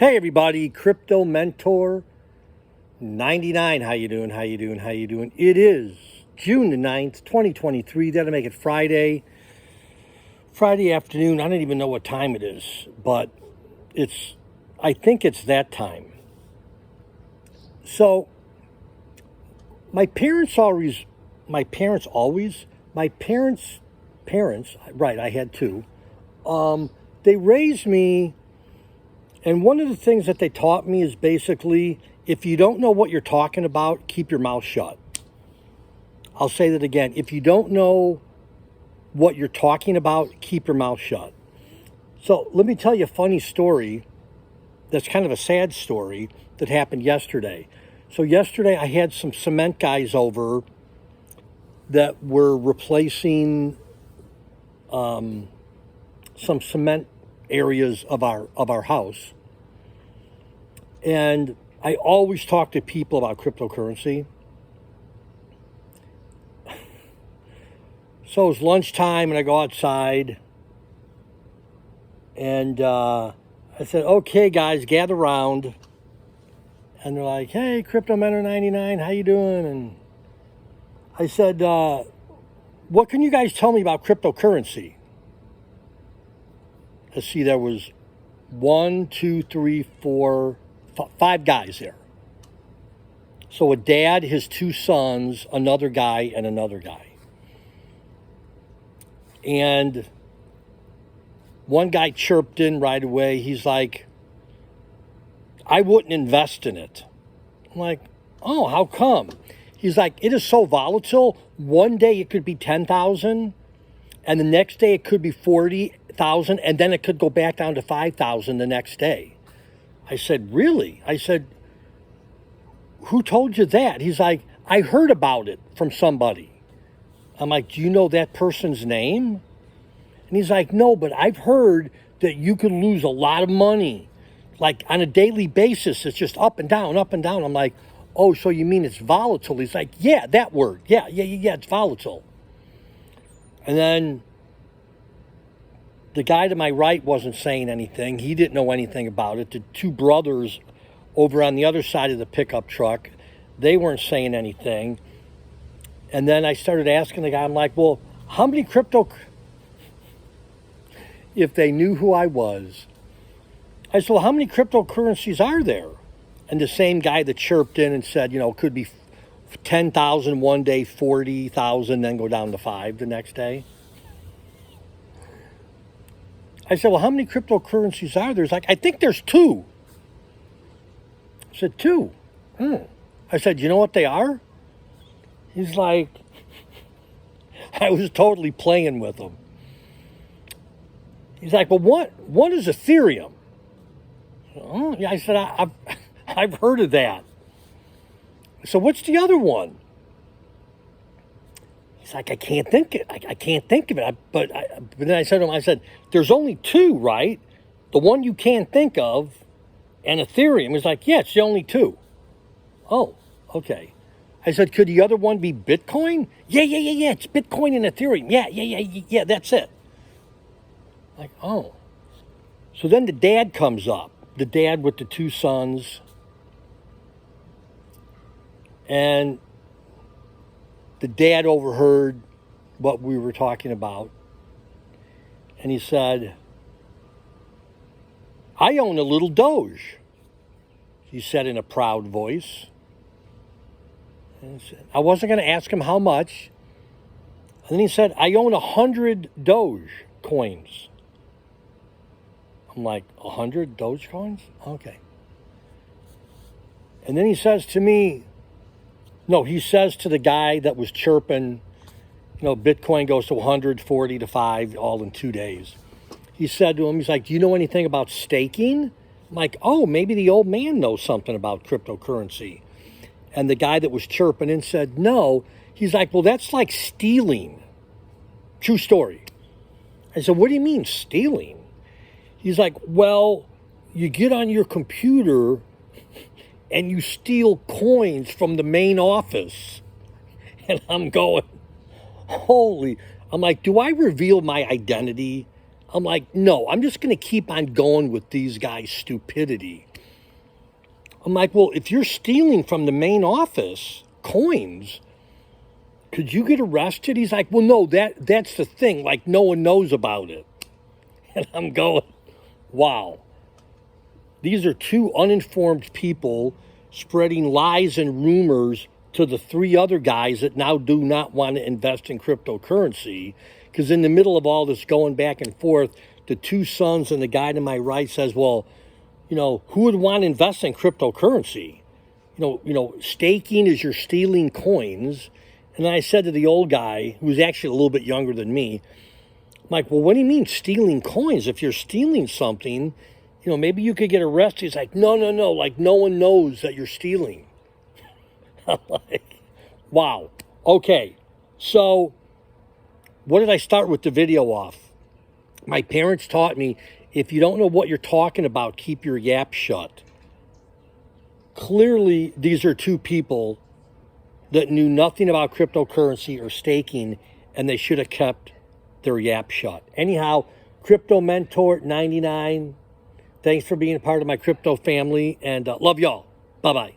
Hey everybody, Crypto Mentor 99. How you doing? How you doing? How you doing? It is June the 9th, 2023. That'll make it Friday afternoon. I don't even know what time it is, but I think it's that time. So my parents, right, I had two. They raised me. And one of the things that they taught me is basically, if you don't know what you're talking about, keep your mouth shut. I'll say that again. If you don't know what you're talking about, keep your mouth shut. So let me tell you a funny story that's kind of a sad story that happened yesterday. So yesterday I had some cement guys over that were replacing some cement areas of our house. And I always talk to people about cryptocurrency. So it's lunchtime and I go outside and I said, okay guys, gather around. And they're like, hey, Crypto Mentor 99, how you doing? And I said, what can you guys tell me about cryptocurrency? Let's see, there was 5 guys there. So a dad, his 2 sons, another guy, and another guy. And one guy chirped in right away. He's like, I wouldn't invest in it. I'm like, oh, how come? He's like, it is so volatile. One day it could be 10,000, and the next day it could be 40,000, and then it could go back down to 5,000 the next day. I said, really? I said, who told you that? He's like, I heard about it from somebody. I'm like, do you know that person's name? And he's like, no, but I've heard that you could lose a lot of money. Like on a daily basis, it's just up and down, up and down. I'm like, oh, so you mean it's volatile? He's like, yeah, that word. Yeah, it's volatile. And then the guy to my right wasn't saying anything. He didn't know anything about it. The 2 brothers over on the other side of the pickup truck, they weren't saying anything. And then I started asking the guy, I'm like, well, how many if they knew who I was, I said, well, how many cryptocurrencies are there? And the same guy that chirped in and said, it could be 10,000 one day, 40,000, then go down to 5 the next day. I said, well, how many cryptocurrencies are there? He's like, I think there's 2. I said, 2? I said, you know what they are? He's like, I was totally playing with him. He's like, well, one is Ethereum. Oh, yeah, I said, I've heard of that. So what's the other one? He's like, I can't think of it. But then I said to him, there's only 2, right? The one you can't think of and Ethereum. He's like, yeah, it's the only 2. Oh, okay. I said, could the other one be Bitcoin? Yeah. It's Bitcoin and Ethereum. Yeah, that's it. Like, oh. So then the dad comes up, the dad with the 2 sons. And the dad overheard what we were talking about. And he said, I own a little Doge, he said in a proud voice. And I wasn't going to ask him how much. And then he said, I own 100 Doge coins. I'm like, 100 Doge coins? Okay. And then he says to me, he says to the guy that was chirping, Bitcoin goes to 140 to 5 all in 2 days. He said to him, he's like, do you know anything about staking? I'm like, oh, maybe the old man knows something about cryptocurrency. And the guy that was chirping in said, no. He's like, well, that's like stealing. True story. I said, what do you mean stealing? He's like, well, you get on your computer and you steal coins from the main office. And I'm going, I'm like, do I reveal my identity I'm like, no, I'm just going to keep on going with these guys' stupidity. I'm like, well, if you're stealing from the main office coins, could you get arrested? He's like, well, no, that's the thing. Like, no one knows about it. And I'm going, wow. These are two uninformed people spreading lies and rumors to the three other guys that now do not want to invest in cryptocurrency. Because in the middle of all this going back and forth, the two sons and the guy to my right says, well, you know, who would want to invest in cryptocurrency? You know, staking is you're stealing coins. And then I said to the old guy, who's actually a little bit younger than me, I'm like, well, what do you mean stealing coins? If you're stealing something, you know, maybe you could get arrested. He's like, no, like no one knows that you're stealing. I'm like, wow. Okay, so what did I start with the video off? My parents taught me, if you don't know what you're talking about, keep your yap shut. Clearly, these are two people that knew nothing about cryptocurrency or staking, and they should have kept their yap shut. Anyhow, Crypto Mentor 99, thanks for being a part of my crypto family, and love y'all. Bye-bye.